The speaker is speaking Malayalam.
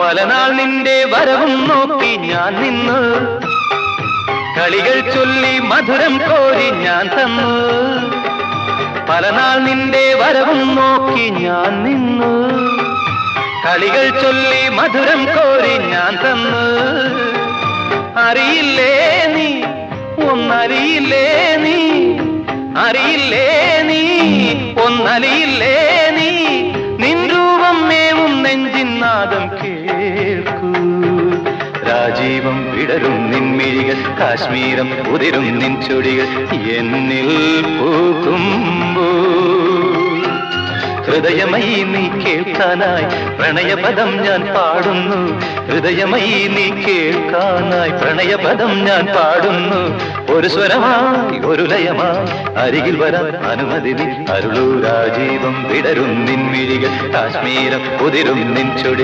പലനാൾ നിന്റെ വരവും നോക്കി ഞാൻ നിന്നു, കളികൾ ചൊല്ലി മധുരം കോരി ഞാൻ തന്നു. പലനാൾ നിന്റെ വരവും നോക്കി ഞാൻ നിന്നു, കളികൾ ചൊല്ലി മധുരം കോരി ഞാൻ തന്നു. അറിയില്ലേ നീ, ഒന്നറിയില്ലേ നീ, അറിയില്ലേ നീ, ഒന്നറിയില്ലേ നീ, നിൻ രൂപം മേവും നെഞ്ചിൻ നാദം കേൾക്കൂ. രാജീവം വിടരും നിൻമിഴികൾ, കാശ്മീരം ഉതിരും നിൻ ചൊടികൾ എന്നിൽ പൂക്കുമ്പോ. ഹൃദയമയി നീ കേൾക്കാനായി പ്രണയപദം ഞാൻ പാടുന്നു, ഹൃദയമയി നീ കേൾക്കാനായി പ്രണയപദം ഞാൻ പാടുന്നു. ഒരു സ്വരമായി ഒരു ലയമായി അരികിൽ വരാൻ അനുമതി നീ അരുളൂ. രാജീവം വിടരും നിൻമിഴികൾ, കാശ്മീരം ഉതിരും നിൻ ചൊടി.